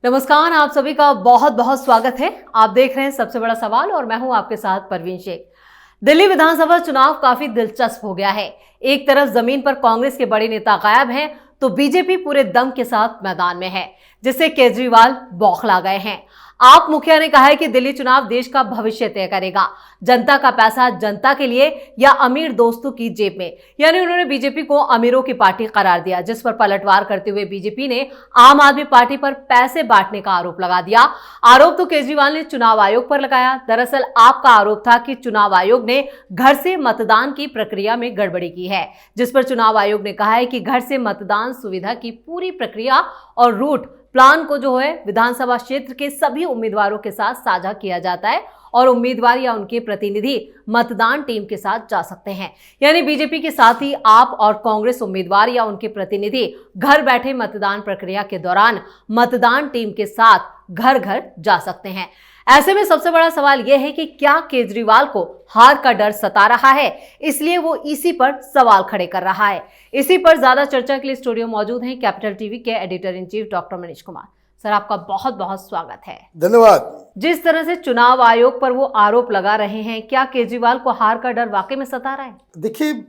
नमस्कार, आप सभी का बहुत बहुत स्वागत है। आप देख रहे हैं सबसे बड़ा सवाल और मैं हूं आपके साथ परवीन शेख। दिल्ली विधानसभा चुनाव काफी दिलचस्प हो गया है। एक तरफ जमीन पर कांग्रेस के बड़े नेता गायब हैं, तो बीजेपी पूरे दम के साथ मैदान में है, जिससे केजरीवाल बौखला गए हैं। आप मुखिया ने कहा है कि दिल्ली चुनाव देश का भविष्य तय करेगा। जनता का पैसा जनता के लिए या अमीर दोस्तों की जेब में, यानी उन्होंने बीजेपी को अमीरों की पार्टी करार दिया, जिस पर पलटवार करते हुए बीजेपी ने आम आदमी पार्टी पर पैसे बांटने का आरोप लगा दिया। आरोप तो केजरीवाल ने चुनाव आयोग पर लगाया। दरअसल आपका आरोप था कि चुनाव आयोग ने घर से मतदान की प्रक्रिया में गड़बड़ी की है, जिस पर चुनाव आयोग ने कहा है कि घर से मतदान सुविधा की पूरी प्रक्रिया और रूट प्लान को जो है विधानसभा क्षेत्र के सभी उम्मीदवारों के साथ साझा किया जाता है और उम्मीदवार या उनके प्रतिनिधि मतदान टीम के साथ जा सकते हैं। यानी बीजेपी के साथ ही आप और कांग्रेस उम्मीदवार या उनके प्रतिनिधि घर बैठे मतदान प्रक्रिया के दौरान मतदान टीम के साथ घर घर जा सकते हैं। ऐसे में सबसे बड़ा सवाल यह है कि क्या केजरीवाल को हार का डर सता रहा है, इसलिए वो इसी पर सवाल खड़े कर रहा है। इसी पर ज्यादा चर्चा के लिए स्टूडियो मौजूद हैं कैपिटल टीवी के editor in chief doctor Manish Kumar. Sir, आपका बहुत बहुत स्वागत है। धन्यवाद। जिस तरह से चुनाव आयोग पर वो आरोप लगा रहे हैं, क्या केजरीवाल को हार का डर वाकई में सता रहा है? देखिए,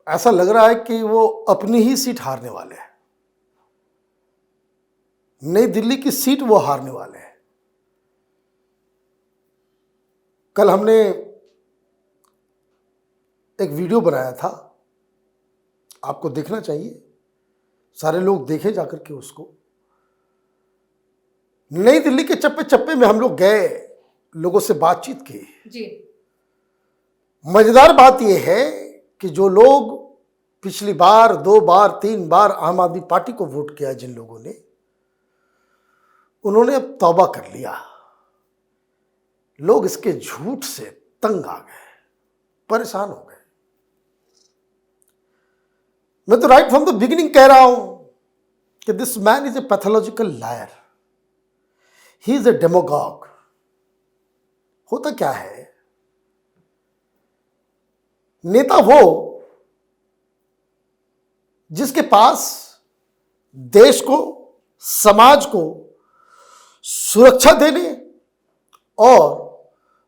ऐसा लग रहा है कि वो अपनी ही सीट हारने वाले हैं। नई दिल्ली की सीट वो हारने वाले हैं। कल हमने एक वीडियो बनाया था, आपको देखना चाहिए, सारे लोग देखें जाकर के उसको। नई दिल्ली के चप्पे चप्पे में हम लोग गए, लोगों से बातचीत की जी। मजेदार बात यह है कि जो लोग पिछली बार 2 बार 3 बार आम आदमी पार्टी को वोट किया, जिन लोगों ने, उन्होंने अब तौबा कर लिया। लोग इसके झूठ से तंग आ गए, परेशान हो गए। मैं तो राइट फ्रॉम द बिगिनिंग कह रहा हूं कि this man is a pathological liar, he is a demagogue. होता क्या है, नेता वो जिसके पास देश को, समाज को सुरक्षा देने और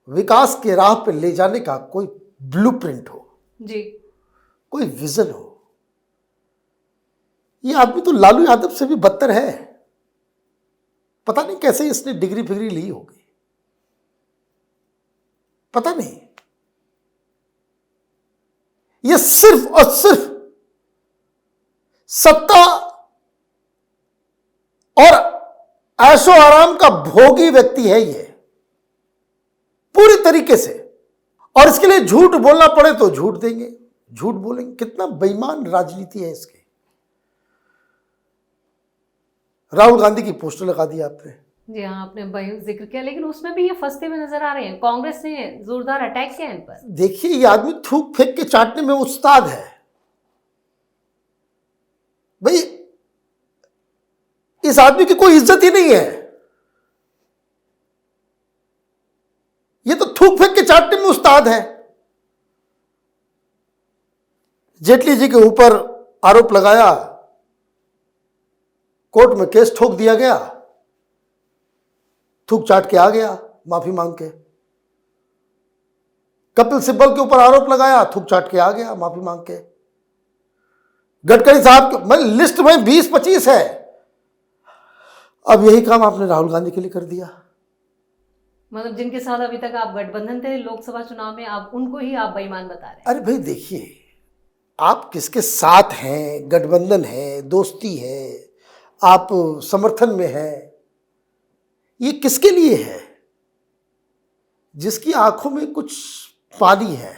विकास के राह पर ले जाने का कोई ब्लूप्रिंट हो जी, कोई विजन हो। ये आदमी तो लालू यादव से भी बदतर है। पता नहीं कैसे इसने डिग्री फिग्री ली होगी, पता नहीं। ये सिर्फ और सिर्फ सत्ता और ऐशो आराम का भोगी व्यक्ति है ये, पूरी तरीके से। और इसके लिए झूठ बोलना पड़े तो झूठ देंगे, झूठ बोलेंगे। कितना बेईमान राजनीति है इसकी। राहुल गांधी की पोस्टर लगा दी आपने। जी हाँ, आपने जिक्र किया, लेकिन उसमें भी ये फंसते हुए नजर आ रहे हैं। कांग्रेस ने जोरदार अटैक किया इन पर। देखिए, ये आदमी थूक फेंक के चाटने में उस्ताद है भाई। इस आदमी की कोई इज्जत ही नहीं है। ये तो थूक फेंक के चाटने में उस्ताद है। जेटली जी के ऊपर आरोप लगाया, कोर्ट में केस ठोक दिया गया, थूक चाट के आ गया माफी मांग के। कपिल सिब्बल के ऊपर आरोप लगाया, थूक चाट के आ गया माफी मांग के। गडकरी साहब के लिस्ट में 20-25 है। अब यही काम आपने राहुल गांधी के लिए कर दिया। मतलब जिनके साथ अभी तक आप गठबंधन थे लोकसभा चुनाव में, आप उनको ही आप बेईमान बता रहे हैं। अरे भाई देखिए, आप किसके साथ हैं, गठबंधन है, दोस्ती है, आप समर्थन में हैं, ये किसके लिए है? जिसकी आंखों में कुछ पानी है,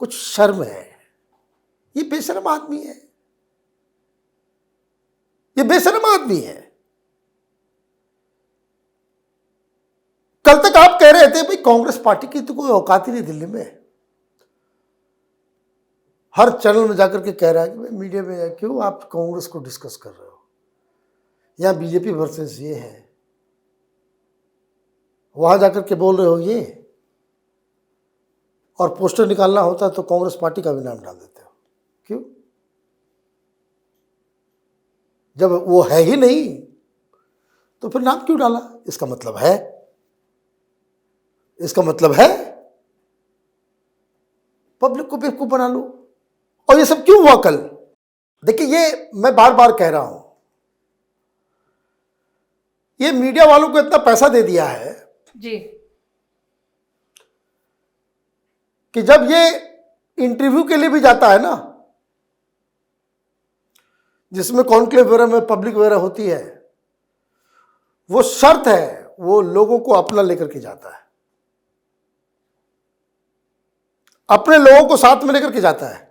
कुछ शर्म है। ये बेशर्म आदमी है, ये बेशर्म आदमी है। कल तक आप कह रहे थे भाई कांग्रेस पार्टी की तो कोई औकात ही नहीं दिल्ली में। हर चैनल में जाकर के कह रहा है कि भाई मीडिया में क्यों आप कांग्रेस को डिस्कस कर रहे हो, यहां बीजेपी वर्सेस ये है, वहां जाकर के बोल रहे हो ये, और पोस्टर निकालना होता है तो कांग्रेस पार्टी का भी नाम डाल देते हो। क्यों? जब वो है ही नहीं तो फिर नाम क्यों डाला? इसका मतलब है पब्लिक को बेवकूफ बना लो। और ये सब क्यों हुआ कल? देखिए, ये मैं बार बार कह रहा हूं, ये मीडिया वालों को इतना पैसा दे दिया है जी, कि जब ये इंटरव्यू के लिए भी जाता है ना, जिसमें कॉन्क्लेव वगैरह में पब्लिक वगैरह होती है, वो शर्त है वो लोगों को अपना लेकर के जाता है, अपने लोगों को साथ में लेकर के जाता है।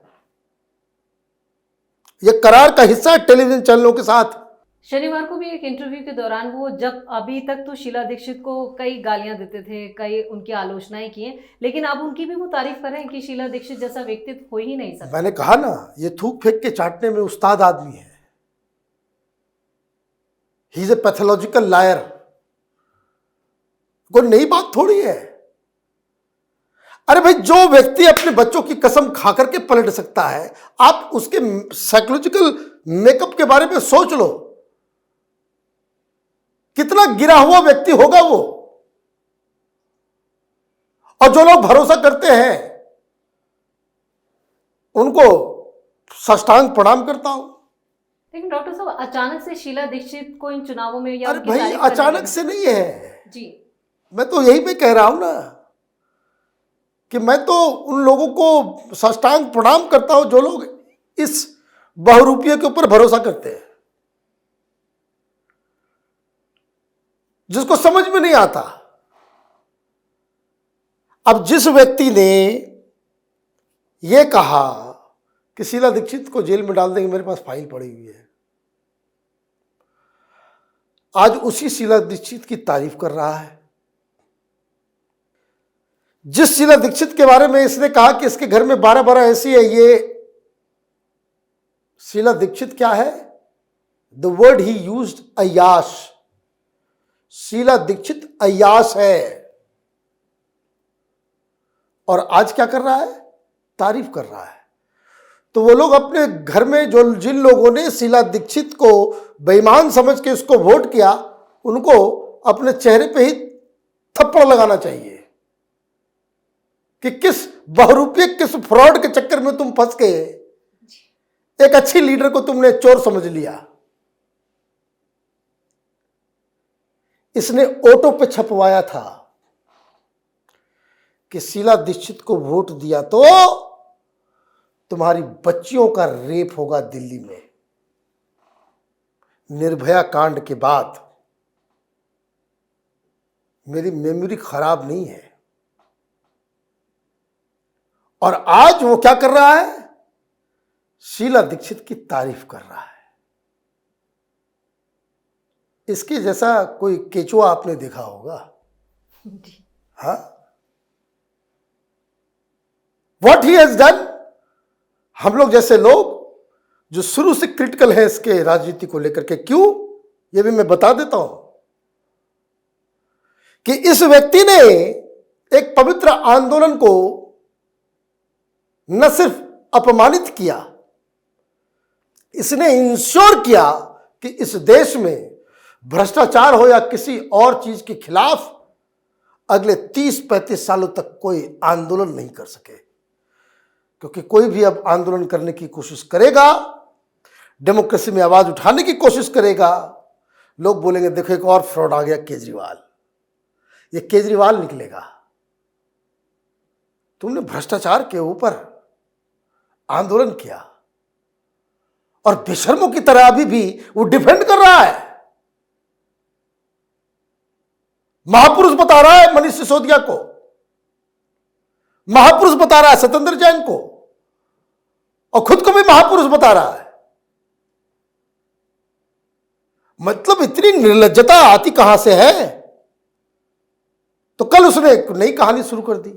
ये करार का हिस्सा है टेलीविजन चैनलों के साथ। शनिवार को भी एक इंटरव्यू के दौरान वो, जब अभी तक तो शीला दीक्षित को कई गालियां देते थे, कई उनकी आलोचनाएं की हैं, लेकिन अब उनकी भी वो तारीफ कर रहे हैं कि शीला दीक्षित जैसा व्यक्तित्व हो ही नहीं सकता। मैंने कहा ना, ये थूक फेंक के चाटने में उस्ताद आदमी है। He is a pathological liar. कोई नई बात थोड़ी है। अरे भाई, जो व्यक्ति अपने बच्चों की कसम खा करके पलट सकता है, आप उसके साइकोलॉजिकल मेकअप के बारे में सोच लो। कितना गिरा हुआ व्यक्ति होगा वो। और जो लोग भरोसा करते हैं उनको साष्टांग प्रणाम करता हूं। लेकिन डॉक्टर साहब, अचानक से शीला दीक्षित को इन चुनावों में या अरे उनकी भाई, तारीफ करने अचानक लगे? से नहीं है जी, मैं तो यही पे कह रहा हूं ना कि मैं तो उन लोगों को साष्टांग प्रणाम करता हूं जो लोग इस बहुरूपिये के ऊपर भरोसा करते हैं, जिसको समझ में नहीं आता। अब जिस व्यक्ति ने यह कहा कि शीला दीक्षित को जेल में डाल देंगे, मेरे पास फाइल पड़ी हुई है, आज उसी शीला दीक्षित की तारीफ कर रहा है। जिस शीला दीक्षित के बारे में इसने कहा कि इसके घर में 12-12 ऐसी है, ये शीला दीक्षित क्या है? The word he used, अय्याश। Sheila Dikshit अय्याश है। और आज क्या कर रहा है? तारीफ कर रहा है। तो वो लोग अपने घर में जिन लोगों ने शीला दीक्षित को बेईमान समझ के उसको वोट किया, उनको अपने चेहरे पे ही थप्पड़ लगाना चाहिए कि किस बहुरूपये, किस फ्रॉड के चक्कर में तुम फंस के एक अच्छी लीडर को तुमने चोर समझ लिया। इसने ऑटो पे छपवाया था कि शीला दीक्षित को वोट दिया तो तुम्हारी बच्चियों का रेप होगा दिल्ली में। निर्भया कांड के बाद मेरी मेमोरी खराब नहीं है। और आज वो क्या कर रहा है? शीला दीक्षित की तारीफ कर रहा है। इसके जैसा कोई केचुआ आपने देखा होगा? हाँ, व्हाट ही हैज डन। हम लोग जैसे लोग जो शुरू से क्रिटिकल है इसके राजनीति को लेकर के, क्यों, ये भी मैं बता देता हूं कि इस व्यक्ति ने एक पवित्र आंदोलन को न सिर्फ अपमानित किया, इसने इंश्योर किया कि इस देश में भ्रष्टाचार हो या किसी और चीज के खिलाफ अगले 30-35 सालों तक कोई आंदोलन नहीं कर सके। क्योंकि कोई भी अब आंदोलन करने की कोशिश करेगा, डेमोक्रेसी में आवाज उठाने की कोशिश करेगा, लोग बोलेंगे देखो एक और फ्रॉड आ गया, केजरीवाल। ये केजरीवाल निकलेगा। तुमने भ्रष्टाचार के ऊपर आंदोलन किया और बेशर्मों की तरह अभी भी वो डिफेंड कर रहा है। महापुरुष बता रहा है मनीष सिसोदिया को, महापुरुष बता रहा है सत्येंद्र जैन को, और खुद को भी महापुरुष बता रहा है। मतलब इतनी निर्लज्जता आती कहां से है? तो कल उसने एक नई कहानी शुरू कर दी।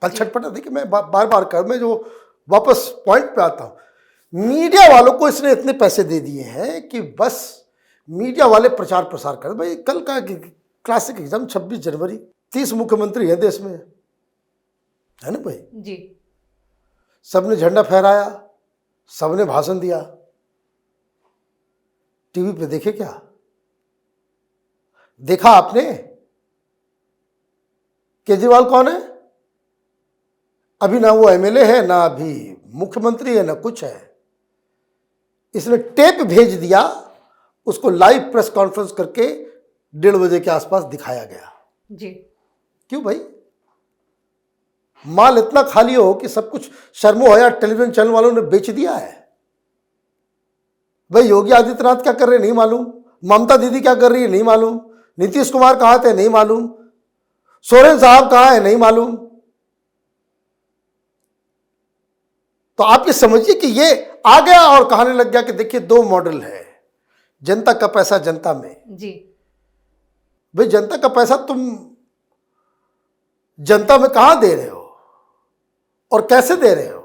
कल छटपटा, देखिए मैं बार बार कर, मैं जो वापस पॉइंट पे आता हूं, मीडिया वालों को इसने इतने पैसे दे दिए हैं कि बस मीडिया वाले प्रचार प्रसार कर। भाई कल का क्लासिक एग्जाम 26 जनवरी, 30 मुख्यमंत्री हैं देश में, है ना भाई जी। सबने झंडा फहराया, सबने भाषण दिया। टीवी पे देखे क्या? देखा आपने केजरीवाल कौन है? अभी ना वो एमएलए है, ना अभी मुख्यमंत्री है, ना कुछ है। इसने टेप भेज दिया, उसको लाइव प्रेस कॉन्फ्रेंस करके 1:30 बजे के आसपास दिखाया गया। जी। क्यों भाई? माल इतना खाली हो कि सब कुछ शर्मो हया टेलीविजन चैनल वालों ने बेच दिया है। भाई योगी आदित्यनाथ क्या कर रहे हैं नहीं मालूम, ममता दीदी क्या कर रही है नहीं मालूम, नीतीश कुमार कहां थे नहीं मालूम, सोरेन साहब कहां है नहीं मालूम। तो आप ये समझिए कि ये आ गया और कहने लग गया कि देखिए 2 मॉडल है, जनता का पैसा जनता में। जी। भाई जनता का पैसा तुम जनता में कहां दे रहे हो और कैसे दे रहे हो?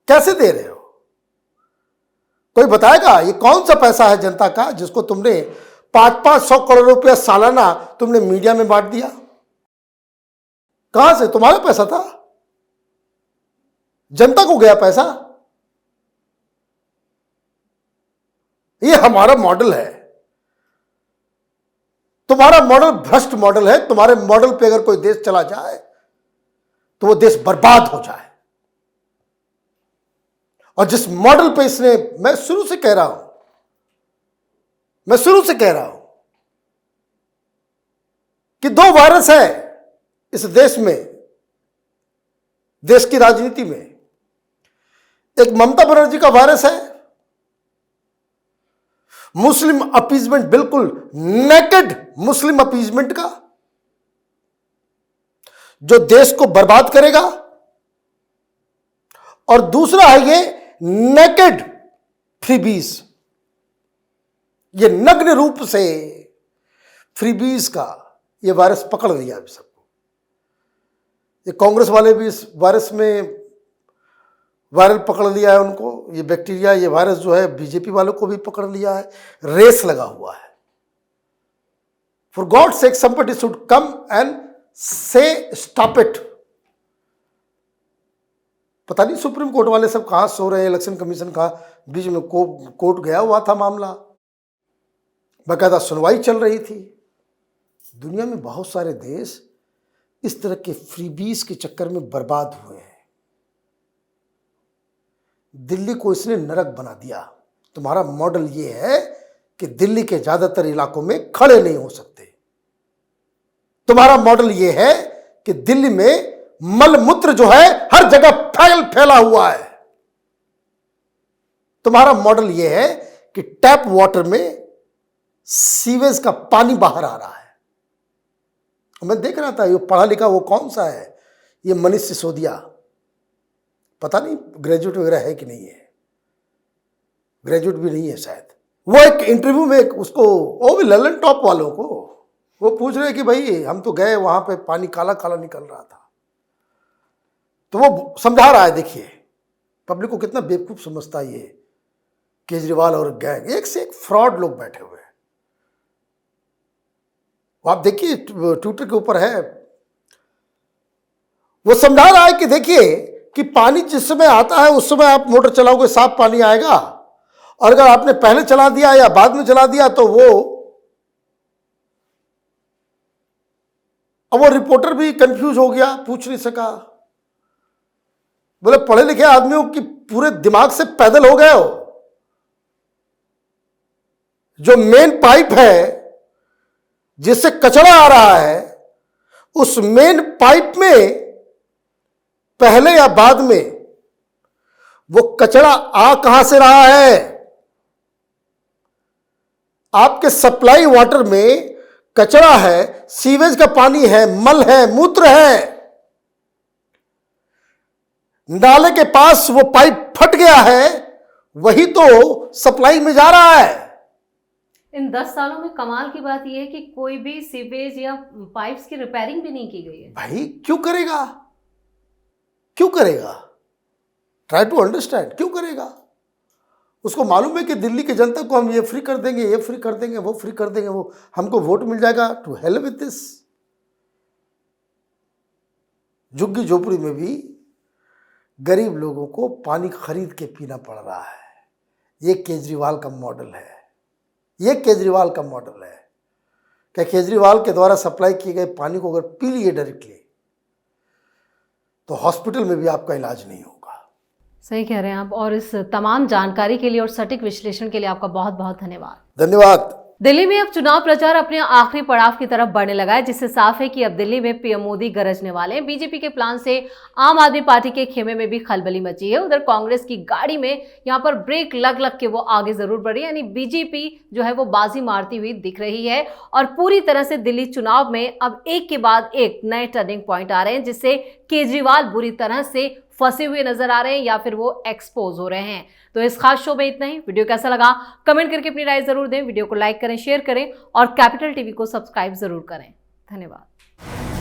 कैसे दे रहे हो? कोई बताएगा ये कौन सा पैसा है जनता का जिसको तुमने 500 करोड़ रुपया सालाना तुमने मीडिया में बांट दिया? कहां से? तुम्हारा पैसा था, जनता को गया पैसा। ये हमारा मॉडल है। तुम्हारा मॉडल भ्रष्ट मॉडल है। तुम्हारे मॉडल पे अगर कोई देश चला जाए तो वो देश बर्बाद हो जाए। और जिस मॉडल पे इसने, मैं शुरू से कह रहा हूं कि 2 वायरस है इस देश में, देश की राजनीति में। एक ममता बनर्जी का वायरस है, मुस्लिम अपीजमेंट, बिल्कुल नेकेड मुस्लिम अपीजमेंट का, जो देश को बर्बाद करेगा। और दूसरा है ये नेकेड फ्रीबीज, ये नग्न रूप से फ्रीबीज का ये वायरस पकड़ लिया अभी सबको। ये कांग्रेस वाले भी इस वायरस में वायरल पकड़ लिया है उनको। ये बैक्टीरिया, ये वायरस जो है बीजेपी वालों को भी पकड़ लिया है। रेस लगा हुआ है। For God sake somebody should come and से स्टॉप इट। पता नहीं सुप्रीम कोर्ट वाले सब कहां सो रहे हैं। इलेक्शन कमीशन का बीच में कोर्ट गया हुआ था मामला, बाकायदा सुनवाई चल रही थी। दुनिया में बहुत सारे देश इस तरह के फ्रीबीज के चक्कर में बर्बाद हुए हैं। दिल्ली को इसने नरक बना दिया। तुम्हारा मॉडल ये है कि दिल्ली के ज्यादातर इलाकों में खड़े नहीं हो सकते। तुम्हारा मॉडल ये है कि दिल्ली में मल मूत्र जो है हर जगह फैला हुआ है। तुम्हारा मॉडल ये है कि टैप वाटर में सीवेज का पानी बाहर आ रहा है। मैं देख रहा था, ये पढ़ा लिखा वो कौन सा है, ये मनीष सिसोदिया, पता नहीं ग्रेजुएट वगैरह है कि नहीं है, ग्रेजुएट भी नहीं है शायद। वो एक इंटरव्यू में उसको, वो भी ललन टॉप वालों को वो पूछ रहे कि भाई हम तो गए वहां पे पानी काला काला निकल रहा था। तो वो समझा रहा है, देखिए पब्लिक को कितना बेवकूफ समझता है ये केजरीवाल और गैंग। एक से एक फ्रॉड लोग बैठे हुए हैं। आप देखिए ट्विटर के ऊपर है, वो समझा रहा है कि देखिए कि पानी जिस समय आता है उस समय आप मोटर चलाओगे साफ पानी आएगा, और अगर आपने पहले चला दिया या बाद में चला दिया तो वो, अब वो रिपोर्टर भी कंफ्यूज हो गया, पूछ नहीं सका। बोले पढ़े लिखे आदमियों की पूरे दिमाग से पैदल हो गए हो। जो मेन पाइप है जिससे कचरा आ रहा है, उस मेन पाइप में पहले या बाद में वो कचरा आ कहां से रहा है? आपके सप्लाई वाटर में कचरा है, सीवेज का पानी है, मल है, मूत्र है। नाले के पास वो पाइप फट गया है, वही तो सप्लाई में जा रहा है। इन 10 सालों में कमाल की बात यह है कि कोई भी सीवेज या पाइप्स की रिपेयरिंग भी नहीं की गई है। भाई क्यों करेगा? क्यों करेगा? ट्राई टू अंडरस्टैंड, क्यों करेगा? उसको मालूम है कि दिल्ली की जनता को हम ये फ्री कर देंगे, ये फ्री कर देंगे, वो फ्री कर देंगे, वो हमको वोट मिल जाएगा। To hell with this. झुग्गी झोपड़ी में भी गरीब लोगों को पानी खरीद के पीना पड़ रहा है। ये केजरीवाल का मॉडल है। ये केजरीवाल का मॉडल है कि केजरीवाल के द्वारा सप्लाई किए गए पानी को अगर पी लिए डायरेक्टली तो हॉस्पिटल में भी आपका इलाज नहीं होगा। सही कह रहे हैं आप, और इस तमाम जानकारी के लिए और सटीक विश्लेषण के लिए आपका बहुत बहुत धन्यवाद। धन्यवाद। दिल्ली में अब चुनाव प्रचार अपने आखिरी पड़ाव की तरफ बढ़ने लगा है, जिससे साफ है कि अब दिल्ली में पीएम मोदी गरजने वाले हैं। बीजेपी के प्लान से आम आदमी पार्टी के खेमे में भी खलबली मची है। उधर कांग्रेस की गाड़ी में यहां पर ब्रेक लग लग के वो आगे जरूर बढ़ी, यानी बीजेपी जो है वो बाजी मारती हुई दिख रही है और पूरी तरह से दिल्ली चुनाव में अब एक के बाद एक नए टर्निंग पॉइंट आ रहे हैं, जिससे केजरीवाल बुरी तरह से फंसे हुए नजर आ रहे हैं या फिर वो एक्सपोज हो रहे हैं। तो इस खास शो में इतना ही। वीडियो कैसा लगा कमेंट करके अपनी राय जरूर दें। वीडियो को लाइक करें, शेयर करें और कैपिटल टीवी को सब्सक्राइब जरूर करें। धन्यवाद।